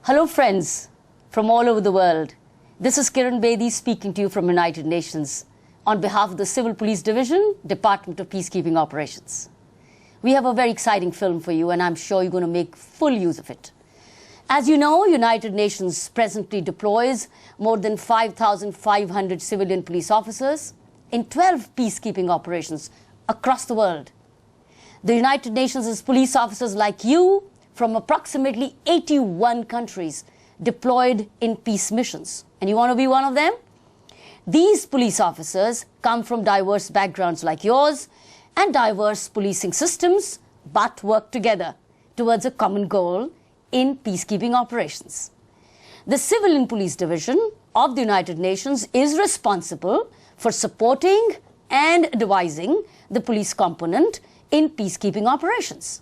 Hello friends from all over the world. This is Kiran Bedi speaking to you from United Nations on behalf of the Civil Police Division, Department of Peacekeeping Operations. We have a very exciting film for you and I'm sure you're going to make full use of it. As you know, United Nations presently deploys more than 5,500 civilian police officers in 12 peacekeeping operations across the world. The United Nations' police officers like you from approximately 81 countries deployed in peace missions. And you want to be one of them? These police officers come from diverse backgrounds like yours and diverse policing systems, but work together towards a common goal in peacekeeping operations. The Civilian Police Division of the United Nations is responsible for supporting and advising the police component in peacekeeping operations.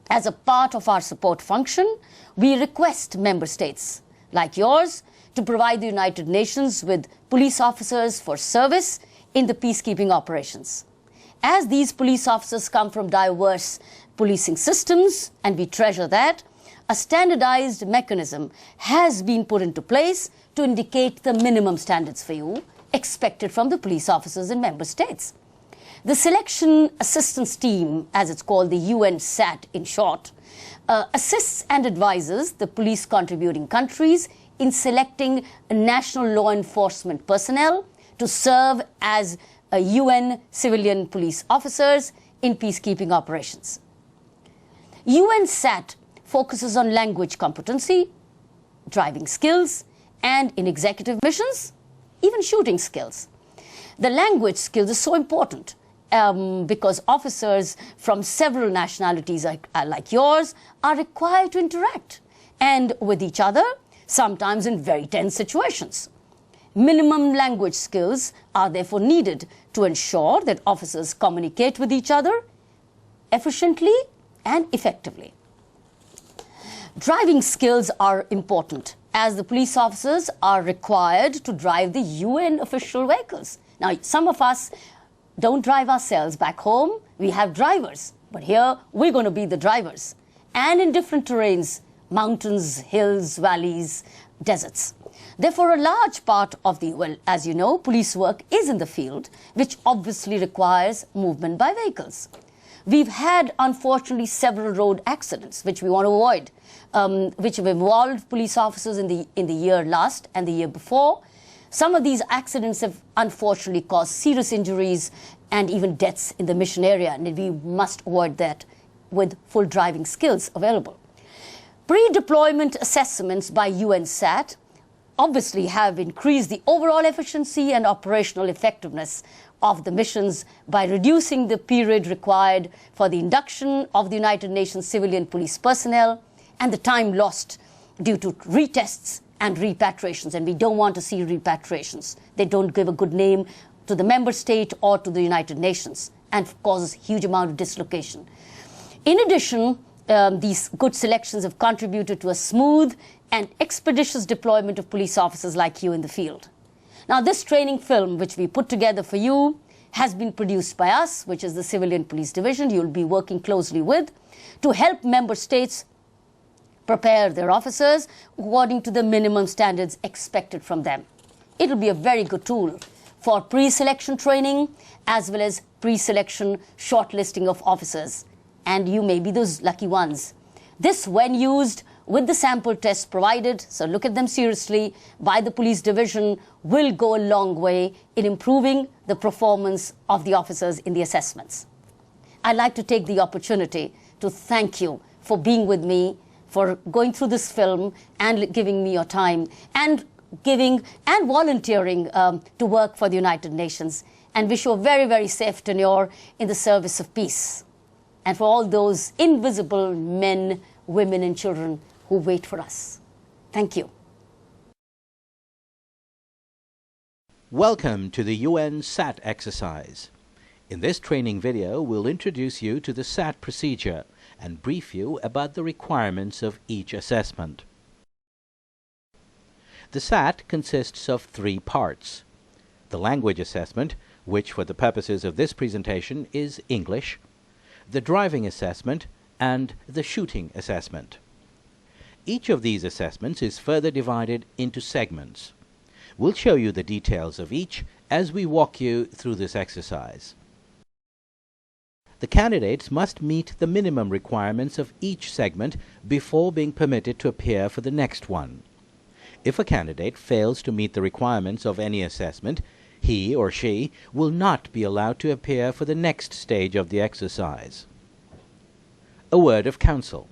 As a part of our support function, we request member states like yours to provide the United Nations with police officers for service in the peacekeeping operations. As these police officers come from diverse policing systems, and we treasure that, a standardized mechanism has been put into place to indicate the minimum standards for you expected from the police officers in member states. The Selection Assistance Team, as it's called, the UN SAAT in short, assists and advises the police contributing countries in selecting national law enforcement personnel to serve as UN civilian police officers in peacekeeping operations. UN SAAT focuses on language competency, driving skills, and in executive missions, even shooting skills. The language skills is so important because officers from several nationalities like yours are required to interact and with each other, sometimes in very tense situations. Minimum language skills are therefore needed to ensure that officers communicate with each other efficiently and effectively. Driving skills are important as the police officers are required to drive the UN official vehicles. Now, some of us don't drive ourselves back home. We have drivers, but here we're going to be the drivers. And in different terrains, mountains, hills, valleys, deserts. Therefore, a large part of the, well, as you know, police work is in the field, which obviously requires movement by vehicles. We've had, unfortunately, several road accidents, which we want to avoid, which have involved police officers in the year last and the year before. Some of these accidents have unfortunately caused serious injuries and even deaths in the mission area, and we must avoid that with full driving skills available. Pre-deployment assessments by UN SAAT obviously have increased the overall efficiency and operational effectiveness of the missions by reducing the period required for the induction of the United Nations civilian police personnel and the time lost due to retests and repatriations. And we don't want to see repatriations. They don't give a good name to the member state or to the United Nations and causes huge amount of dislocation. In addition, these good selections have contributed to a smooth and expeditious deployment of police officers like you in the field. Now, this training film, which we put together for you, has been produced by us, which is the Civilian Police Division you'll be working closely with, to help member states prepare their officers according to the minimum standards expected from them. It'll be a very good tool for pre-selection training as well as pre-selection shortlisting of officers. And you may be those lucky ones. This, when used with the sample tests provided, so look at them seriously, by the police division, will go a long way in improving the performance of the officers in the assessments. I'd like to take the opportunity to thank you for being with me, for going through this film and giving me your time and giving and volunteering to work for the United Nations, and wish you a very, very safe tenure in the service of peace. And for all those invisible men, women and children who wait for us. Thank you. Welcome to the UN SAAT exercise. In this training video, we'll introduce you to the SAAT procedure and brief you about the requirements of each assessment. The SAAT consists of 3 parts. The language assessment, which for the purposes of this presentation is English, the driving assessment, and the shooting assessment. Each of these assessments is further divided into segments. We'll show you the details of each as we walk you through this exercise. The candidates must meet the minimum requirements of each segment before being permitted to appear for the next one. If a candidate fails to meet the requirements of any assessment, he or she will not be allowed to appear for the next stage of the exercise. A word of counsel.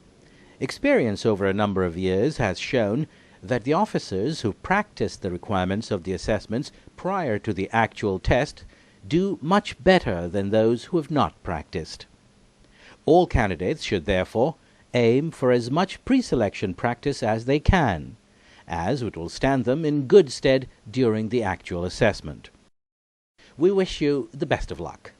Experience over a number of years has shown that the officers who practice the requirements of the assessments prior to the actual test do much better than those who have not practiced. All candidates should therefore aim for as much pre-selection practice as they can, as it will stand them in good stead during the actual assessment. We wish you the best of luck.